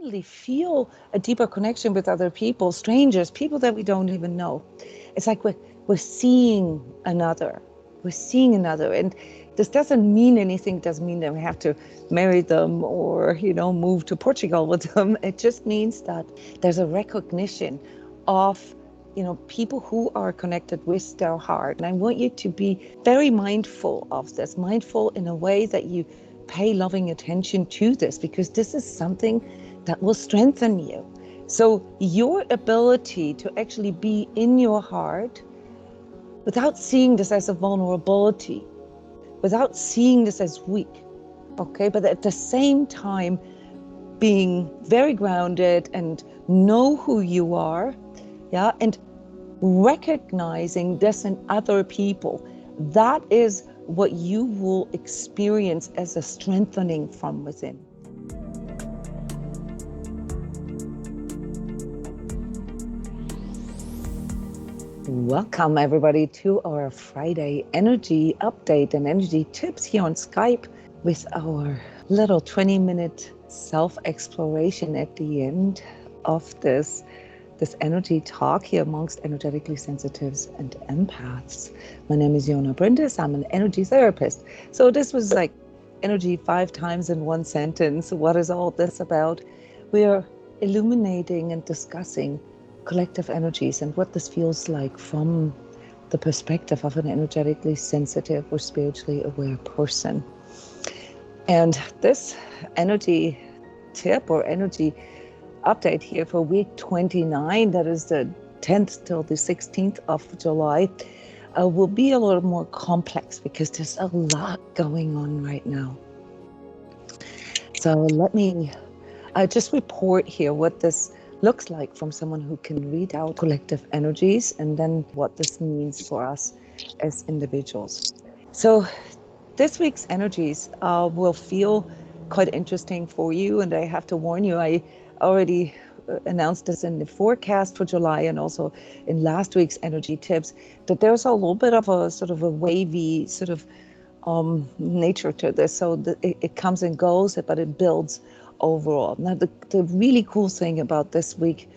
literally feel a deeper connection with other people, strangers, people that we don't even know. It's like we're seeing another. We're seeing another. And this doesn't mean anything. It doesn't mean that we have to marry them or, move to Portugal with them. It just means that there's a recognition of people who are connected with their heart. And I want you to be very mindful of this, mindful in a way that you pay loving attention to this, because this is something that will strengthen you. So your ability to actually be in your heart without seeing this as a vulnerability, without seeing this as weak, okay, but at the same time being very grounded and know who you are, yeah, and recognizing this in other people, that is what you will experience as a strengthening from within. Welcome everybody to our Friday energy update and energy tips here on Skype with our little 20-minute self-exploration at the end of this energy talk here amongst energetically sensitives and empaths. My name is Jona Bryndis. I'm an energy therapist. So this was like energy 5 times in one sentence. What is all this about? We are illuminating and discussing collective energies and what this feels like from the perspective of an energetically sensitive or spiritually aware person. And this energy tip or energy update here for week 29, that is the 10th till the 16th of July, will be a little more complex because there's a lot going on right now. So let me just report here what this looks like from someone who can read out collective energies, and then what this means for us as individuals. So this week's energies will feel quite interesting for you, and I have to warn you, I already announced this in the forecast for July and also in last week's energy tips, that there's a little bit of a sort of a wavy sort of nature to this. So it comes and goes, but it builds overall. Now, the really cool thing about this week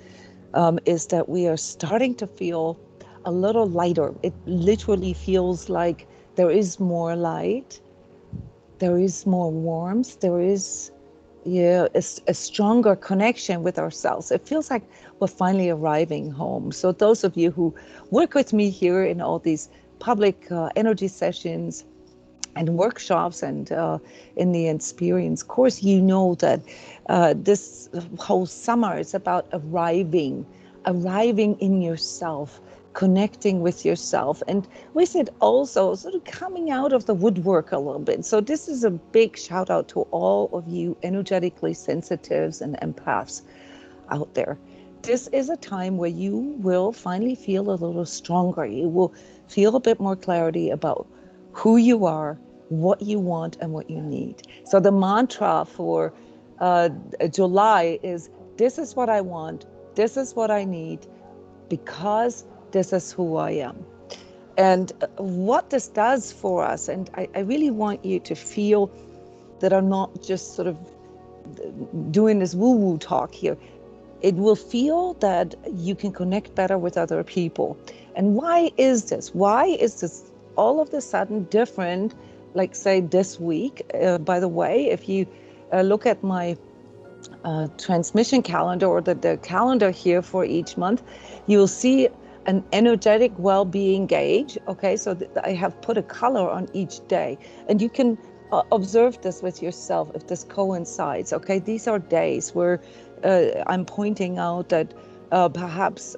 is that we are starting to feel a little lighter. It literally feels like there is more light, there is more warmth, there is a stronger connection with ourselves. It feels like we're finally arriving home. So those of you who work with me here in all these public energy sessions and workshops and in the experience course, you know that this whole summer is about arriving in yourself, connecting with yourself, and with it also sort of coming out of the woodwork a little bit. So this is a big shout out to all of you energetically sensitives and empaths out there. This is a time where you will finally feel a little stronger. You will feel a bit more clarity about who you are, what you want, and what you need. So the mantra for July is, this is what I want, this is what I need, because this is who I am. And what this does for us, and I really want you to feel that I'm not just sort of doing this woo-woo talk here. It will feel that you can connect better with other people. And why is this? Why is this all of a sudden different, like say this week? By the way, if you look at my transmission calendar, or the calendar here for each month, you'll see an energetic well-being gauge. Okay, so I have put a color on each day, and you can observe this with yourself if this coincides. Okay, these are days where I'm pointing out that perhaps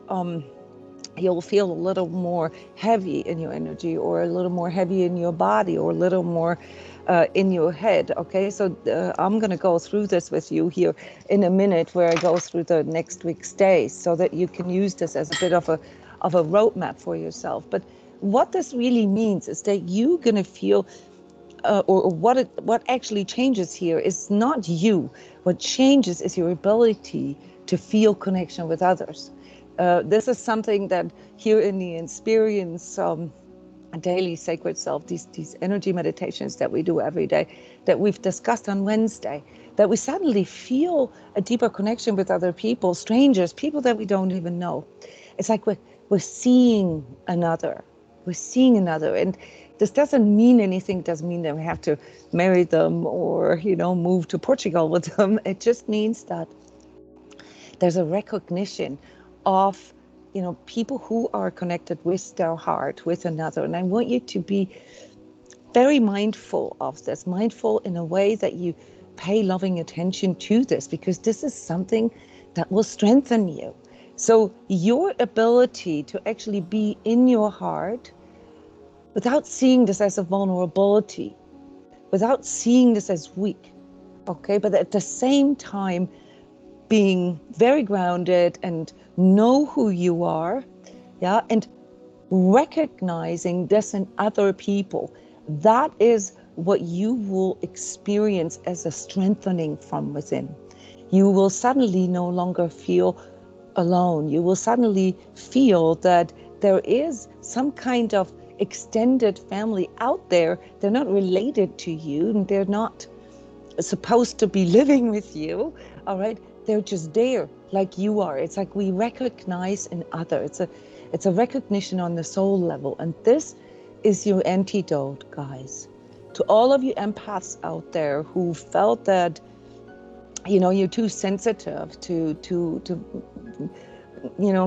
you'll feel a little more heavy in your energy, or a little more heavy in your body, or a little more in your head. Okay, so I'm going to go through this with you here in a minute, where I go through the next week's days, so that you can use this as a bit of a roadmap for yourself. But what this really means is that you're going to feel, or what actually changes here is not you. What changes is your ability to feel connection with others. This is something that here in the experience, daily sacred self, these energy meditations that we do every day, that we've discussed on Wednesday. that we suddenly feel a deeper connection with other people, strangers, people that we don't even know. It's like we're seeing another. We're seeing another. And this doesn't mean anything. It doesn't mean that we have to marry them or, move to Portugal with them. It just means that there's a recognition of, people who are connected with their heart, with another. And I want you to be very mindful of this, mindful in a way that you pay loving attention to this, because this is something that will strengthen you. So your ability to actually be in your heart without seeing this as a vulnerability, without seeing this as weak, okay, but at the same time being very grounded and know who you are, yeah, and recognizing this in other people, that is what you will experience as a strengthening from within. You will suddenly no longer feel alone. You will suddenly feel that there is some kind of extended family out there. They're not related to you, and they're not supposed to be living with you, all right? They're just there like you are. It's like we recognize in others. It's a recognition on the soul level. And this is your antidote, guys. To all of you empaths out there who felt that, you're too sensitive to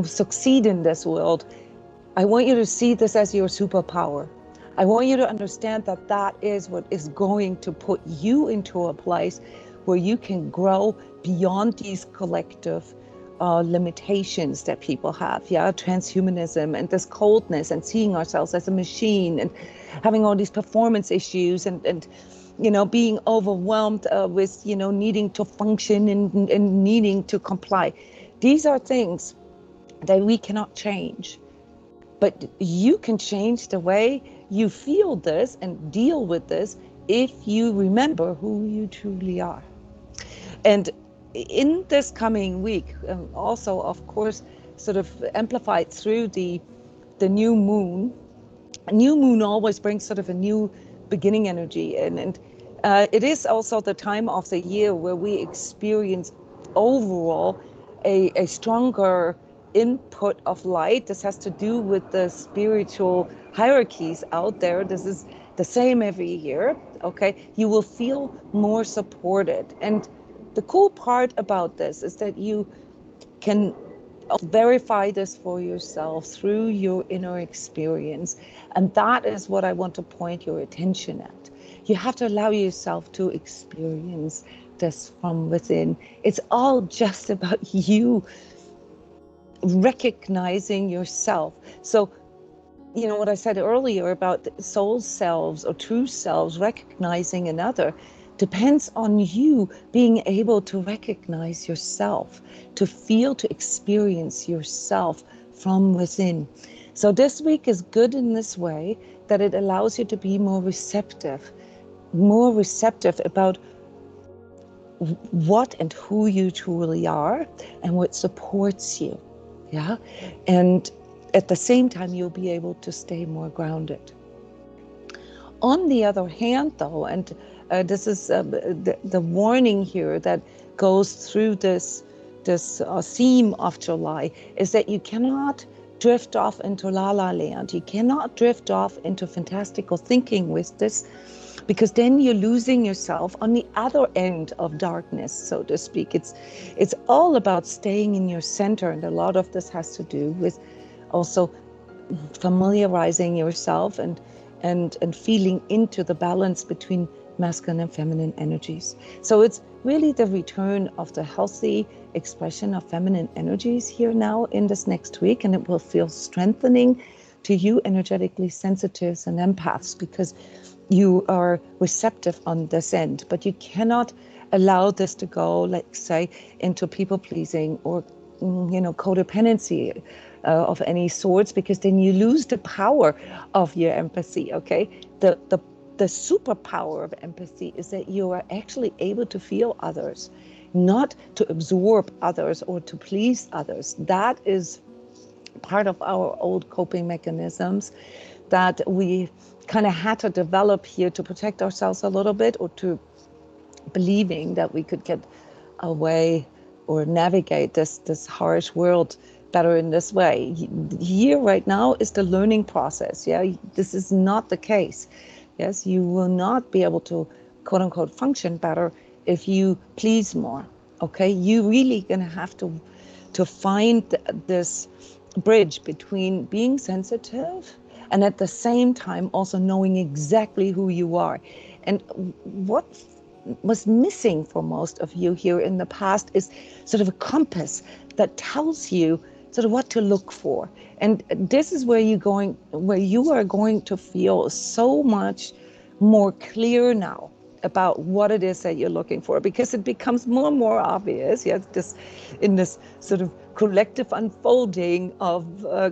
succeed in this world, I want you to see this as your superpower. I want you to understand that that is what is going to put you into a place where you can grow beyond these collective limitations that people have, transhumanism and this coldness and seeing ourselves as a machine and having all these performance issues and being overwhelmed with, needing to function and needing to comply. These are things that we cannot change. But you can change the way you feel this and deal with this if you remember who you truly are. And in this coming week, also, of course, sort of amplified through the new moon. A new moon always brings sort of a new beginning energy. And it is also the time of the year where we experience overall a stronger input of light. This has to do with the spiritual hierarchies out there. This is the same every year, okay? You will feel more supported. And the cool part about this is that you can verify this for yourself through your inner experience. And that is what I want to point your attention at. You have to allow yourself to experience this from within. It's all just about you recognizing yourself. So, what I said earlier about soul selves or true selves recognizing another depends on you being able to recognize yourself, to feel, to experience yourself from within. So this week is good in this way that it allows you to be more receptive about what and who you truly are and what supports you. Yeah. And at the same time, you'll be able to stay more grounded. On the other hand, though, and this is the warning here that goes through this theme of July, is that you cannot drift off into la la land. You cannot drift off into fantastical thinking with this, because then you're losing yourself on the other end of darkness, so to speak. It's all about staying in your center, and a lot of this has to do with also familiarizing yourself and feeling into the balance between masculine and feminine energies. So it's really the return of the healthy expression of feminine energies here now in this next week, and it will feel strengthening to you energetically sensitives and empaths, because you are receptive on this end. But you cannot allow this to go, let's say, into people pleasing or codependency of any sorts, because then you lose the power of your empathy. Okay, the superpower of empathy is that you are actually able to feel others, not to absorb others or to please others. That is part of our old coping mechanisms that we kind of had to develop here to protect ourselves a little bit, or to believing that we could get away or navigate this harsh world better in this way. Here right now is the learning process. Yeah, this is not the case. Yes, you will not be able to quote unquote function better if you please more. Okay, you really gonna have to find this bridge between being sensitive and at the same time also knowing exactly who you are. And what was missing for most of you here in the past is sort of a compass that tells you sort of what to look for. And this is where you are going to feel so much more clear now about what it is that you're looking for, because it becomes more and more obvious, yes, in this sort of collective unfolding of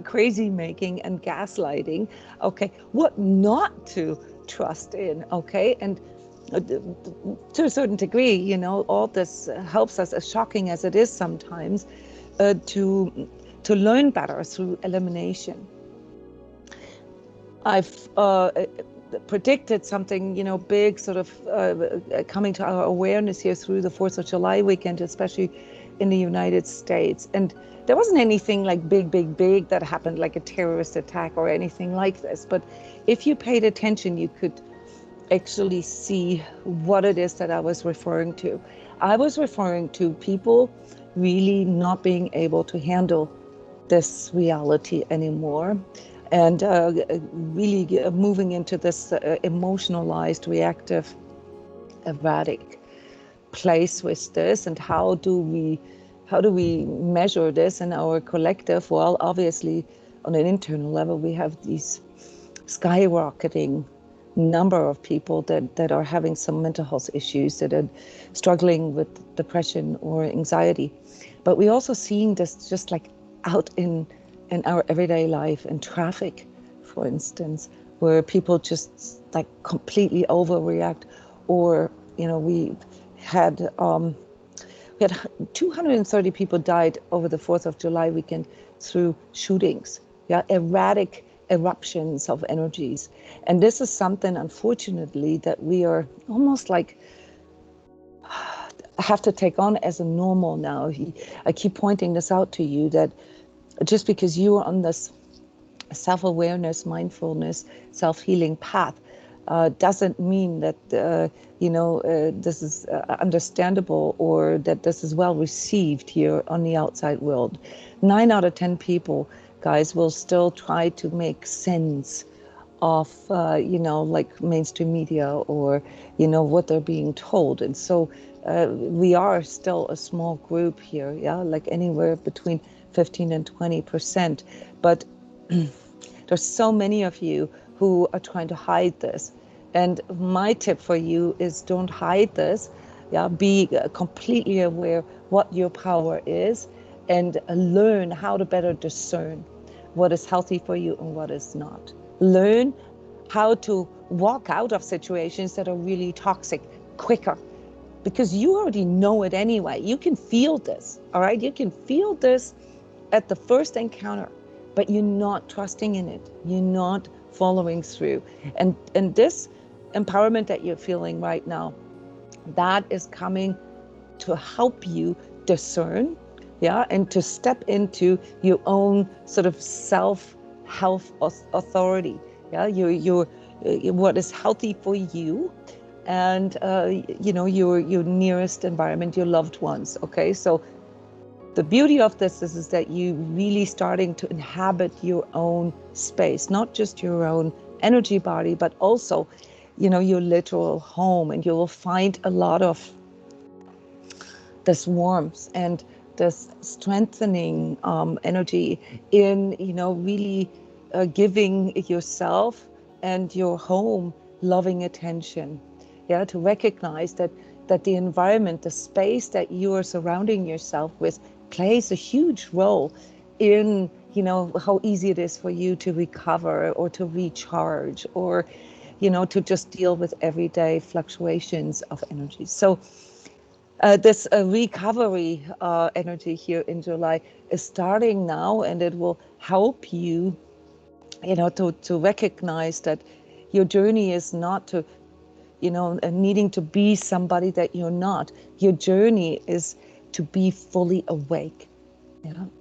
crazy making and gaslighting, okay, what not to trust in, okay, and to a certain degree, all this helps us, as shocking as it is sometimes, to learn better through elimination. I've predicted something, big, sort of coming to our awareness here through the 4th of July weekend, especially in the United States. And there wasn't anything like big that happened, like a terrorist attack or anything like this. But if you paid attention, you could actually see what it is that I was referring to. I was referring to people really not being able to handle this reality anymore, and really moving into this emotionalized, reactive, erratic place with this. And how do we measure this in our collective? Well, obviously on an internal level, we have these skyrocketing number of people that are having some mental health issues, that are struggling with depression or anxiety. But we're also seeing this just like out in our everyday life, in traffic, for instance, where people just like completely overreact. Or, we had 230 people died over the 4th of July weekend through shootings, erratic eruptions of energies. And this is something, unfortunately, that we are almost like have to take on as a normal now. I keep pointing this out to you, that just because you are on this self-awareness, mindfulness, self-healing path, doesn't mean that this is understandable, or that this is well received here on the outside world. 9 out of 10 people, guys, will still try to make sense of like mainstream media, or what they're being told. And so we are still a small group here, like anywhere between 15 and 20%. But there's so many of you who are trying to hide this. And my tip for you is, don't hide this. Be completely aware what your power is, and learn how to better discern what is healthy for you and what is not. Learn how to walk out of situations that are really toxic quicker, because you already know it anyway. You can feel this, all right? You can feel this at the first encounter, but you're not trusting in it. You're not following through. And this empowerment that you're feeling right now, that is coming to help you discern, and to step into your own sort of self-health authority. Your what is healthy for you, and your nearest environment, your loved ones. Okay, so the beauty of this is that you really starting to inhabit your own space, not just your own energy body, but also, your literal home. And you will find a lot of this warmth and this strengthening energy in, really giving yourself and your home loving attention. To recognize that the environment, the space that you are surrounding yourself with, plays a huge role in, how easy it is for you to recover or to recharge, or, to just deal with everyday fluctuations of energy. So this recovery energy here in July is starting now, and it will help you, to recognize that your journey is not to and needing to be somebody that you're not. Your journey is to be fully awake,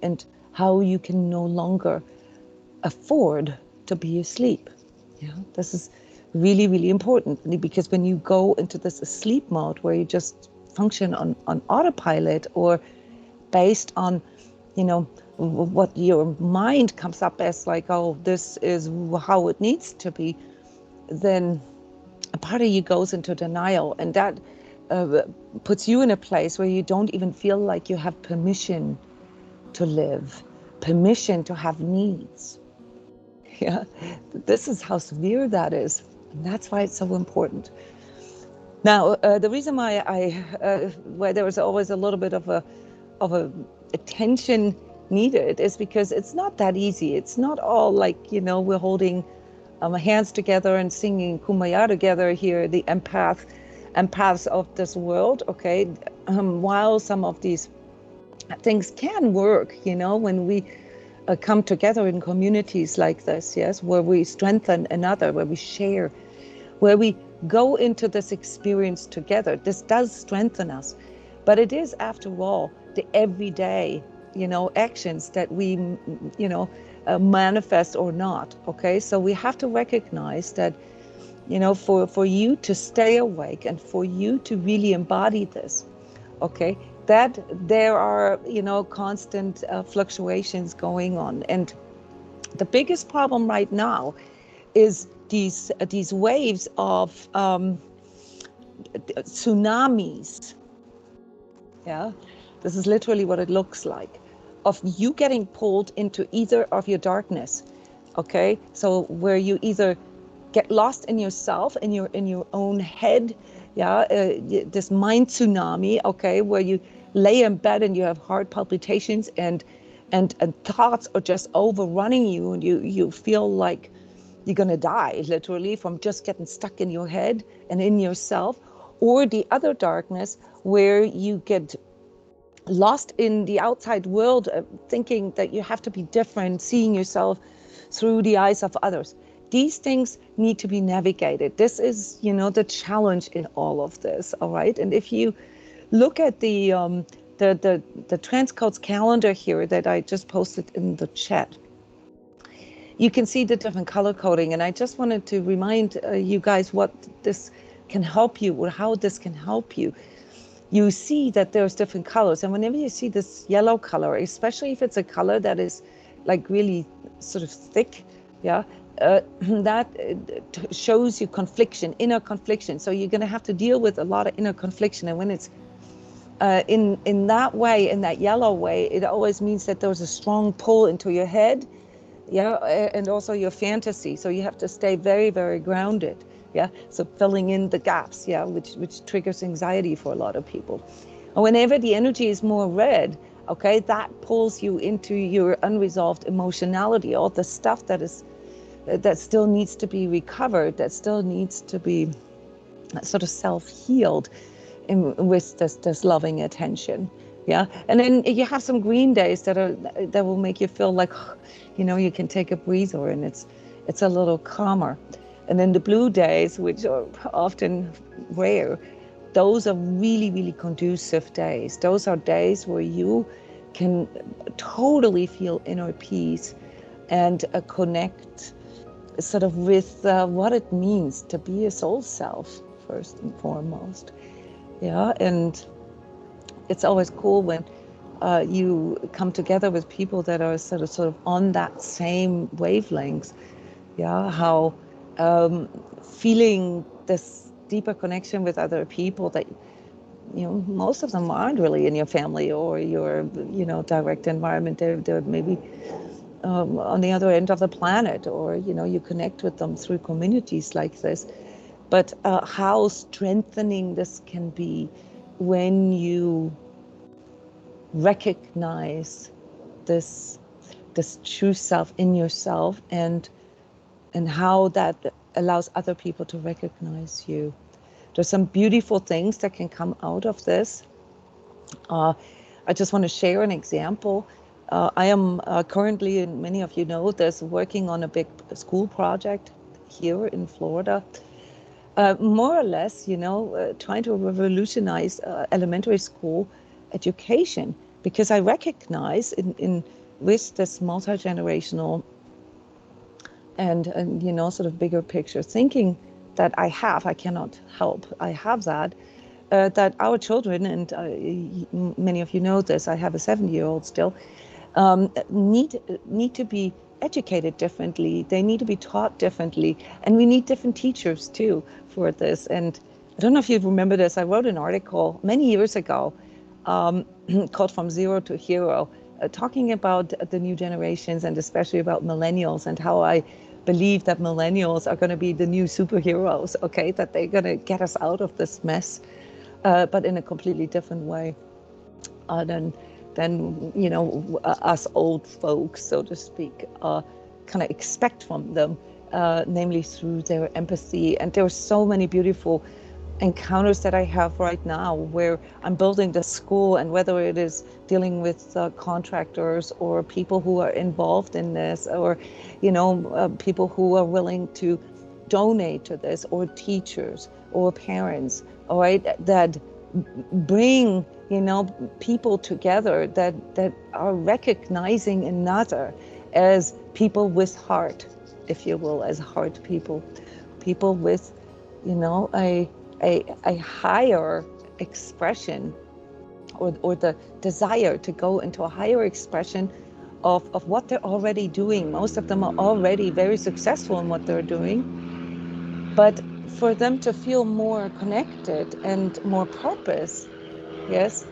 and how you can no longer afford to be asleep. This is really, really important, because when you go into this sleep mode where you just function on autopilot, or based on, what your mind comes up as, like, oh, this is how it needs to be, then a part of you goes into denial, and that puts you in a place where you don't even feel like you have permission to live, permission to have needs. This is how severe that is, and that's why it's so important. Now, the reason why where there was always a little bit of a attention needed is because it's not that easy. It's not all like, we're holding hands together and singing Kumbaya together here, the empaths of this world, okay? While some of these things can work, when we come together in communities like this, yes, where we strengthen another, where we share, where we go into this experience together. This does strengthen us, but it is, after all, the everyday, actions that we, manifest or not. Okay, so we have to recognize that, for you to stay awake and for you to really embody this, okay, that there are, constant fluctuations going on. And the biggest problem right now is these waves of tsunamis. This is literally what it looks like, of you getting pulled into either of your darkness. Okay, so where you either get lost in yourself, in your own head, this mind tsunami, okay, where you lay in bed and you have heart palpitations, and thoughts are just overrunning you, and you feel like you're gonna die, literally, from just getting stuck in your head and in yourself. Or the other darkness, where you get lost in the outside world, thinking that you have to be different, seeing yourself through the eyes of others. These things need to be navigated. This is, the challenge in all of this, all right? And if you look at the transCODES calendar here that I just posted in the chat, you can see the different color coding. And I just wanted to remind you guys what this can help you, or how this can help you. You see that there's different colors, and whenever you see this yellow color, especially if it's a color that is like really sort of thick, that shows you confliction, inner confliction. So you're going to have to deal with a lot of inner confliction, and when it's in that way, in that yellow way, it always means that there's a strong pull into your head, and also your fantasy. So you have to stay very, very grounded. So filling in the gaps, which triggers anxiety for a lot of people. And whenever the energy is more red, okay, that pulls you into your unresolved emotionality, all the stuff that still needs to be recovered, that still needs to be sort of self-healed with this loving attention. And then you have some green days that will make you feel like, you can take a breather, and it's a little calmer. And then the blue days, which are often rare, those are really, really conducive days. Those are days where you can totally feel inner peace and connect sort of with what it means to be a soul self, first and foremost. And it's always cool when you come together with people that are sort of on that same wavelength. How feeling this deeper connection with other people that, most of them aren't really in your family or your, direct environment. They're maybe on the other end of the planet, or, you connect with them through communities like this. But how strengthening this can be when you recognize this true self in yourself, and how that allows other people to recognize you. There's some beautiful things that can come out of this. I just want to share an example. I am currently, and many of you know this, working on a big school project here in Florida. more or less, trying to revolutionize elementary school education, because I recognize in with this multi-generational and sort of bigger picture thinking that I cannot help, I have that our children, and many of you know this, I have a 7-year-old still, need to be educated differently. They need to be taught differently, and we need different teachers too for this. And I don't know if you remember this. I wrote an article many years ago called "From Zero to Hero," talking about the new generations and especially about millennials, and how I believe that millennials are going to be the new superheroes. Okay, that they're going to get us out of this mess, but in a completely different way than us old folks, so to speak, kind of expect from them, namely through their empathy. And there are so many beautiful encounters that I have right now where I'm building the school, and whether it is dealing with contractors or people who are involved in this, or people who are willing to donate to this, or teachers or parents, all right, that bring people together, that are recognizing another as people with heart, if you will, as heart people with a higher expression, or the desire to go into a higher expression of what they're already doing. Most of them are already very successful in what they're doing, but for them to feel more connected and more purpose, yes,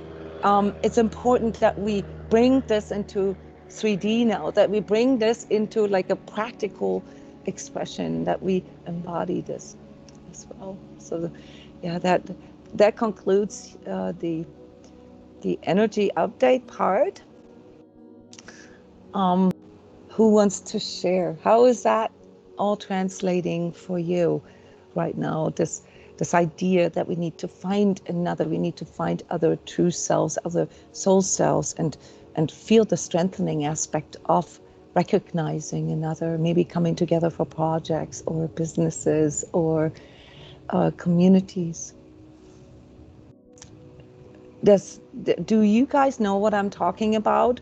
it's important that we bring this into 3D now, that we bring this into like a practical expression, that we embody this as well. So that concludes the energy update part. Who wants to share? How is that all translating for you right now? This idea that we need to find other true selves, other soul selves, and feel the strengthening aspect of recognizing another, maybe coming together for projects or businesses or communities. Do you guys know what I'm talking about?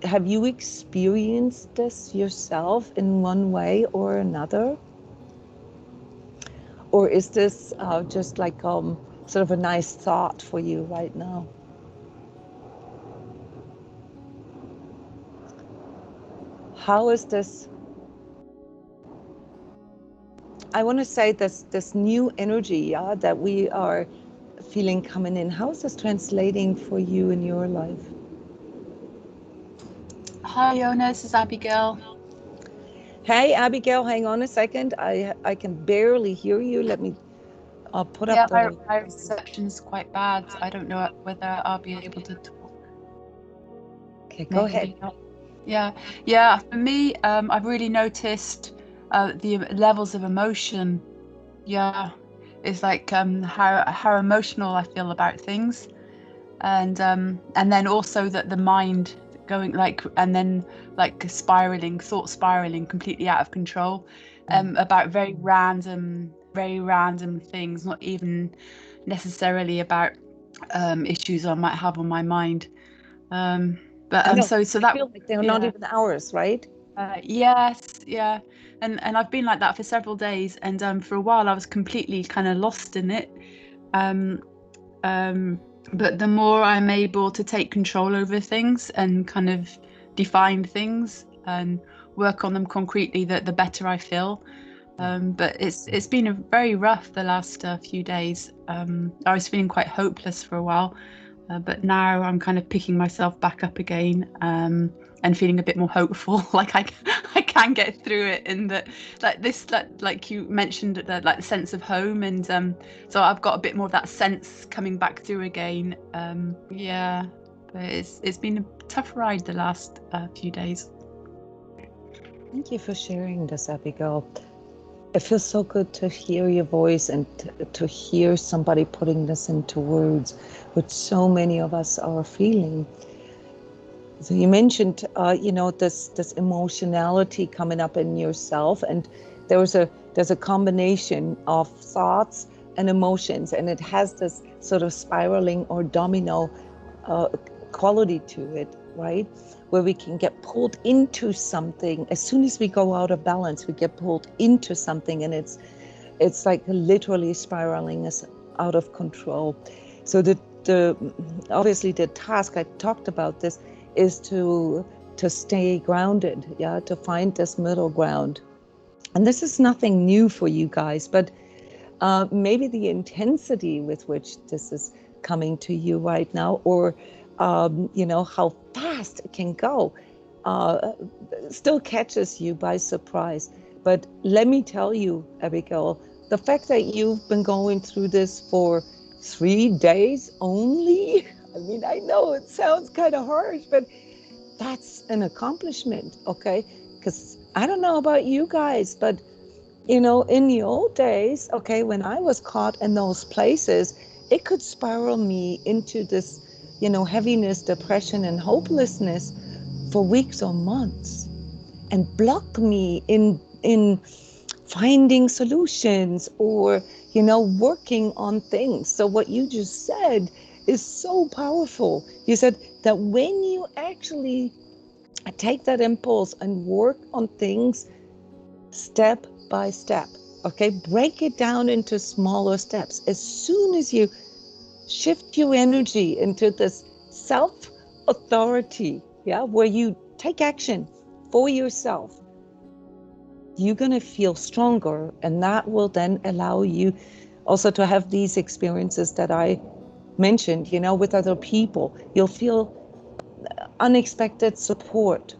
Have you experienced this yourself in one way or another? Or is this just like sort of a nice thought for you right now? How is this? I want to say this new energy that we are feeling coming in. How is this translating for you in your life? Hi, Jona, this is Abigail. Hey, Abigail, hang on a second. I can barely hear you. Let me put Yeah, up the... my reception's quite bad. I don't know whether I'll be able to talk. Okay, go ahead. Maybe not. Yeah. For me, I've really noticed the levels of emotion. Yeah, it's like how emotional I feel about things, and then also that the mind going and then thought spiraling completely out of control, about very random things, not even necessarily about issues I might have on my mind. But I know. so I that feel like they're not even ours, right? yes, yeah, and I've been like that for several days, and for a while I was completely kind of lost in it. Um, but the more I'm able to take control over things and kind of define things and work on them concretely, the better I feel. But it's been a very rough the last few days. I was feeling quite hopeless for a while, but now I'm kind of picking myself back up again, and feeling a bit more hopeful. Like I can get through it, and that like you mentioned, the sense of home, and so I've got a bit more of that sense coming back through again. Yeah, but it's been a tough ride the last few days. Thank you for sharing this, Abigail. It feels so good to hear your voice and to hear somebody putting this into words, which so many of us are feeling. So you mentioned, this emotionality coming up in yourself, and there was a there's a combination of thoughts and emotions, and it has this sort of spiraling or domino quality to it, right? Where we can get pulled into something. As soon as we go out of balance, we get pulled into something, and it's like literally spiraling us out of control. So the obviously the task, I talked about this, is to stay grounded, yeah, to find this middle ground. And this is nothing new for you guys, but maybe the intensity with which this is coming to you right now, or how fast it can go, still catches you by surprise. But let me tell you, Abigail, the fact that you've been going through this for 3 days only, I mean, I know it sounds kind of harsh, but that's an accomplishment, okay? Because I don't know about you guys, but in the old days, okay, when I was caught in those places, it could spiral me into this, heaviness, depression, and hopelessness for weeks or months, and block me in finding solutions or, working on things. So what you just said is so powerful. You said that when you actually take that impulse and work on things step by step, okay, break it down into smaller steps. As soon as you shift your energy into this self-authority, yeah, where you take action for yourself, you're going to feel stronger, and that will then allow you also to have these experiences that I mentioned, with other people. You'll feel unexpected support,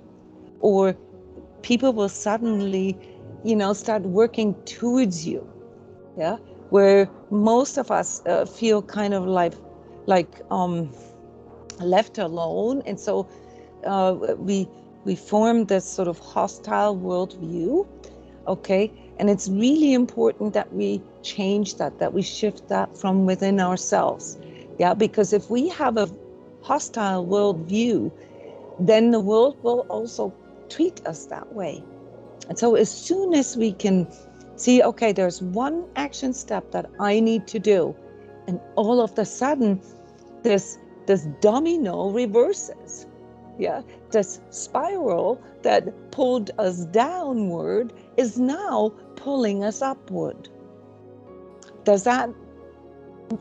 or people will suddenly, start working towards you, yeah, where most of us feel kind of like left alone, and so we form this sort of hostile worldview, okay? And it's really important that we change that we shift that from within ourselves, yeah, because if we have a hostile worldview, then the world will also treat us that way. And so as soon as we can see, okay, there's one action step that I need to do, and all of a sudden this domino reverses, yeah, this spiral that pulled us downward is now pulling us upward. Does that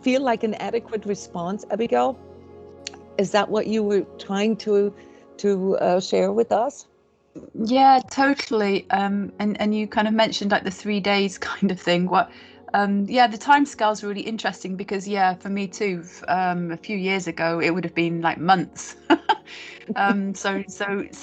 feel like an adequate response, Abigail? Is that what you were trying to share with us? Yeah, totally. And you kind of mentioned like the 3 days kind of thing. Yeah, the time scale's really interesting because yeah, for me too, a few years ago it would have been like months. So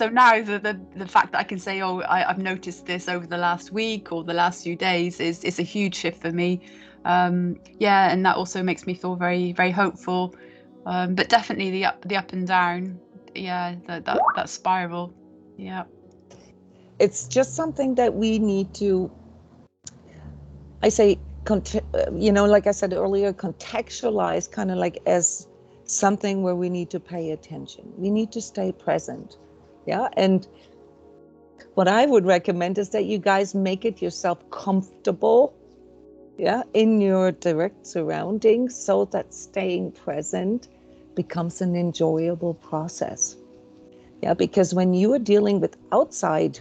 now the fact that I can say, oh, I've noticed this over the last week or the last few days is a huge shift for me. Yeah, and that also makes me feel very, very hopeful. But definitely the up and down, yeah, that spiral, yeah. It's just something that we need to, I say, like I said earlier, contextualize kind of like as something where we need to pay attention. We need to stay present. Yeah. And what I would recommend is that you guys make it yourself comfortable, yeah, in your direct surroundings, so that staying present becomes an enjoyable process. Yeah, because when you are dealing with outside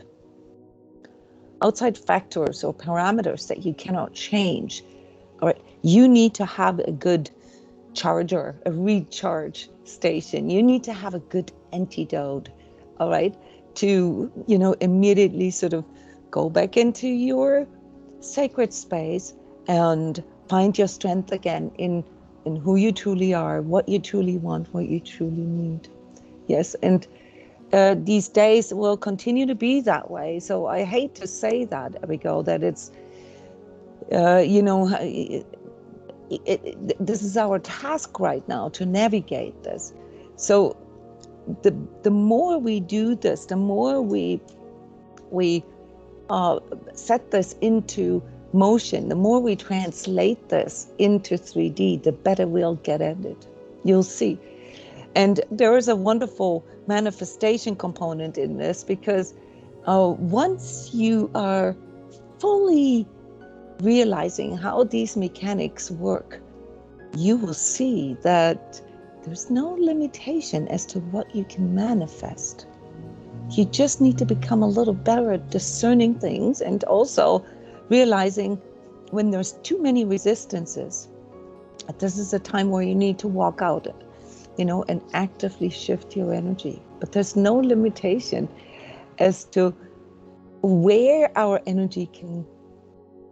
factors or parameters that you cannot change, all right, you need to have a good charger, a recharge station. You need to have a good antidote, all right, to, immediately sort of go back into your sacred space and find your strength again in who you truly are, what you truly want, what you truly need. Yes, and these days will continue to be that way. So I hate to say that, Abigail, that it's, this is our task right now to navigate this. So the more we do this, the more we set this into motion, the more we translate this into 3D, the better we'll get at it. You'll see. And there is a wonderful manifestation component in this, because once you are fully realizing how these mechanics work, you will see that there's no limitation as to what you can manifest. You just need to become a little better at discerning things, and also realizing when there's too many resistances, this is a time where you need to walk out, and actively shift your energy. But there's no limitation as to where our energy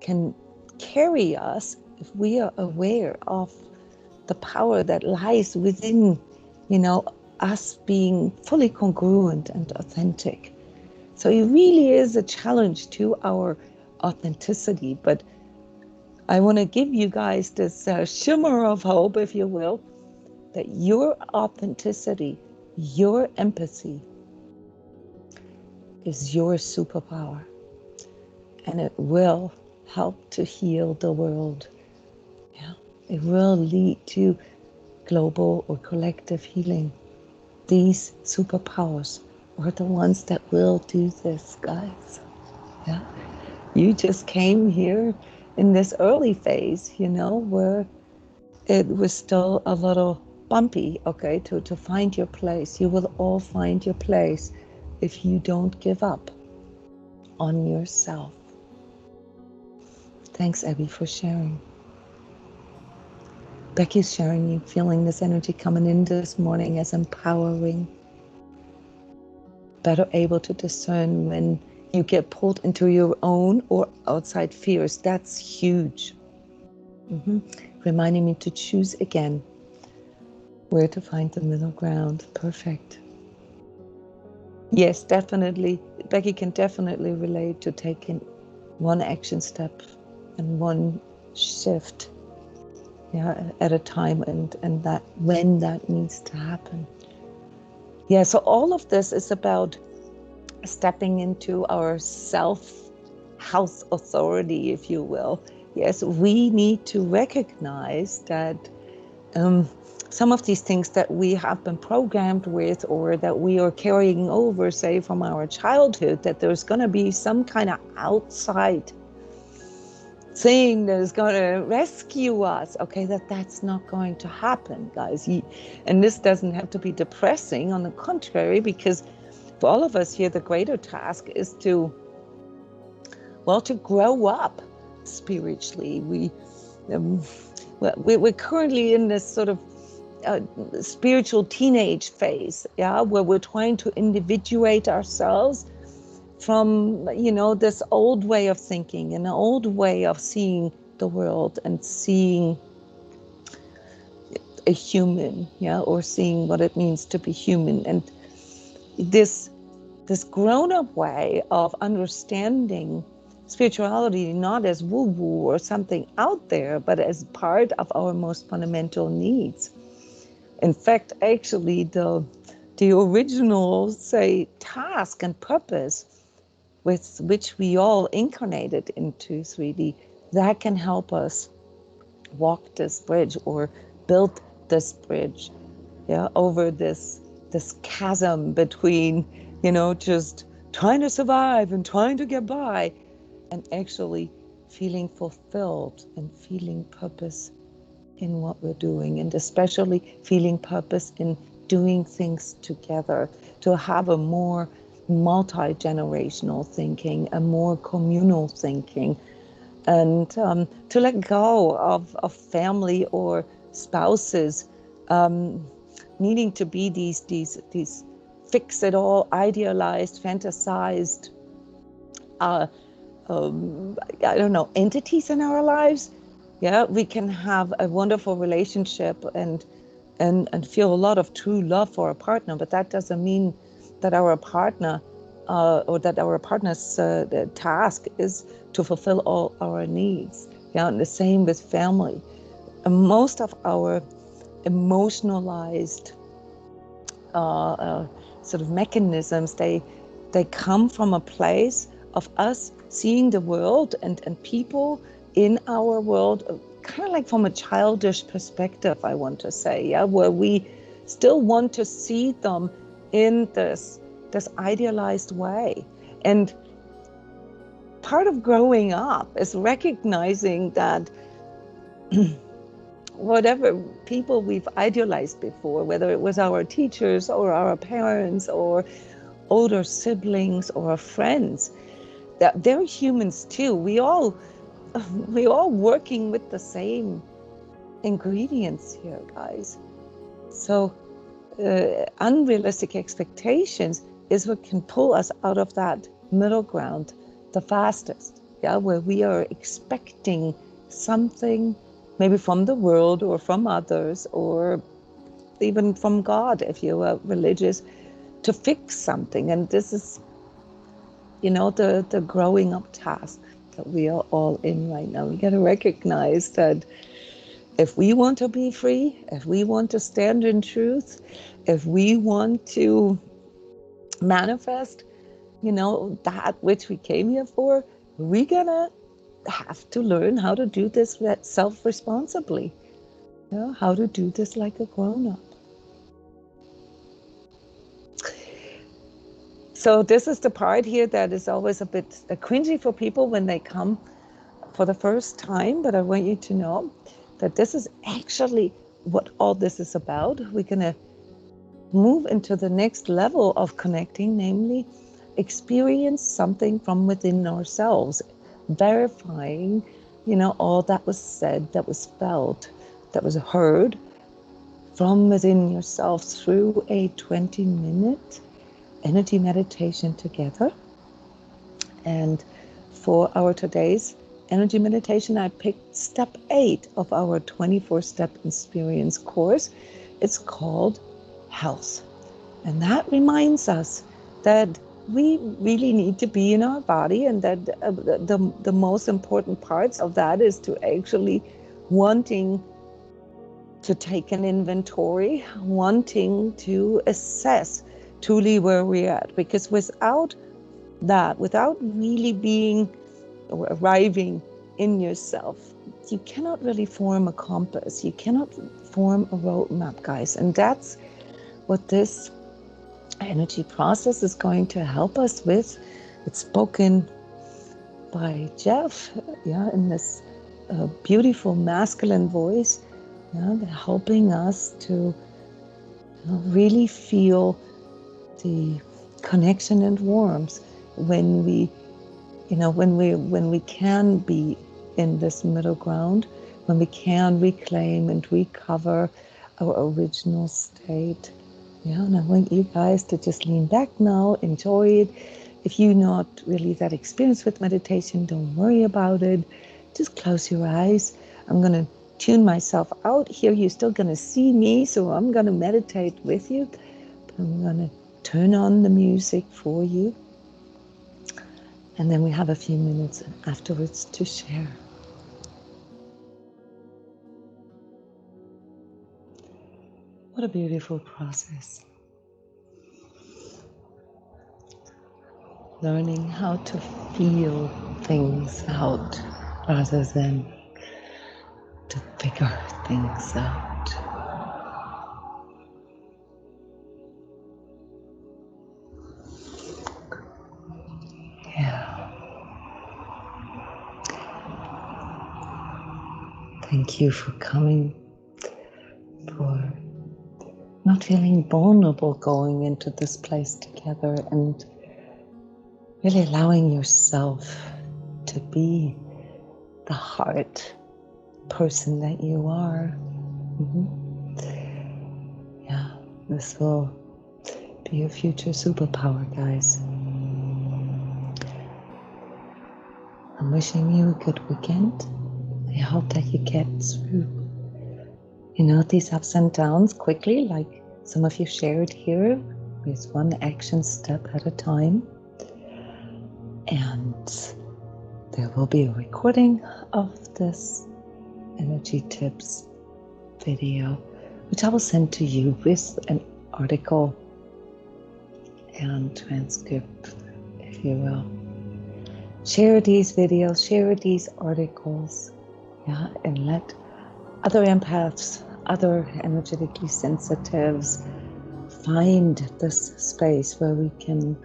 can carry us if we are aware of the power that lies within, us being fully congruent and authentic. So it really is a challenge to our authenticity. But I want to give you guys this shimmer of hope, if you will, that your authenticity, your empathy is your superpower, and it will help to heal the world. Yeah, it will lead to global or collective healing. These superpowers are the ones that will do this, guys. Yeah, you just came here in this early phase, where it was still a little bumpy, okay, to find your place. You will all find your place if you don't give up on yourself. Thanks, Abby, for sharing. Becky's sharing, you feeling this energy coming in this morning as empowering, better able to discern when you get pulled into your own or outside fears. That's huge. Reminding me to choose again where to find the middle ground. Perfect. Yes, definitely. Becky can definitely relate to taking one action step and one shift, at a time, and that when that needs to happen. Yeah, so all of this is about stepping into our self-house authority, if you will. Yes, we need to recognize that some of these things that we have been programmed with, or that we are carrying over, say, from our childhood, that there's going to be some kind of outside thing that is going to rescue us. Okay, that's not going to happen, guys. And this doesn't have to be depressing. On the contrary, because for all of us here, the greater task is to grow up spiritually. We're currently in this sort of spiritual teenage phase, where we're trying to individuate ourselves from, this old way of thinking, an old way of seeing the world and seeing a human, or seeing what it means to be human. And this grown-up way of understanding spirituality not as woo-woo or something out there, but as part of our most fundamental needs. In fact, actually, the original, say, task and purpose with which we all incarnated into 3D, that can help us walk this bridge or build this bridge, over this chasm between, just trying to survive and trying to get by, and actually feeling fulfilled and feeling purpose in what we're doing, and especially feeling purpose in doing things together, to have a more multi-generational thinking, a more communal thinking, and to let go of family or spouses needing to be these fix-it-all, idealized, fantasized, entities in our lives. Yeah, we can have a wonderful relationship and feel a lot of true love for a partner, but that doesn't mean that our partner or that our partner's task is to fulfill all our needs. And the same with family. And most of our emotionalized sort of mechanisms, they come from a place of us seeing the world and people in our world kind of like from a childish perspective, I want to say, where we still want to see them in this idealized way. And part of growing up is recognizing that whatever people we've idealized before, whether it was our teachers or our parents or older siblings or friends, that they're humans too. We all working with the same ingredients here, guys. So unrealistic expectations is what can pull us out of that middle ground the fastest. Yeah, where we are expecting something maybe from the world or from others or even from God if you are religious, to fix something. And this is, you know, the growing up task that we are all in right now. We got to recognize that if we want to be free, if we want to stand in truth, if we want to manifest, you know, that which we came here for, we're gonna have to learn how to do this self-responsibly. You know, how to do this like a grown-up. So this is the part here that is always a bit cringy for people when they come for the first time, but I want you to know that this is actually what all this is about. We're gonna move into the next level of connecting, namely experience something from within ourselves, verifying, you know, all that was said, that was felt, that was heard from within yourself through a 20-minute energy meditation together. And for our today's energy meditation, I picked step 8 of our 24-step experience course. It's called health. And that reminds us that we really need to be in our body, and that the most important parts of that is to actually wanting to take an inventory, wanting to assess truly where we're at. Because without that, without really being or arriving in yourself, you cannot really form a compass. You cannot form a roadmap, guys. And that's what this energy process is going to help us with. It's spoken by Jeff, yeah, in this beautiful masculine voice, yeah, helping us to really feel the connection and warmth when we, when we can be in this middle ground, when we can reclaim and recover our original state. Yeah, and I want you guys to just lean back now, enjoy it. If you're not really that experienced with meditation, don't worry about it. Just close your eyes. I'm going to tune myself out here. You're still going to see me, so I'm going to meditate with you. But I'm going to turn on the music for you. And then we have a few minutes afterwards to share. What a beautiful process. Learning how to feel things out rather than to figure things out. Yeah. Thank you for coming, for not feeling vulnerable going into this place together, and really allowing yourself to be the heart person that you are. Yeah, this will be your future superpower, guys. I'm wishing you a good weekend. I hope that you get through, these ups and downs quickly, like some of you shared here, with one action step at a time. And there will be a recording of this energy tips video, which I will send to you with an article and transcript, if you will. Share these videos, share these articles, yeah, and let other empaths, other energetically sensitives find this space where we can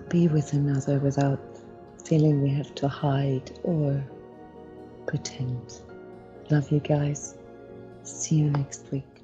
be with another without feeling we have to hide or pretend. Love you guys. See you next week.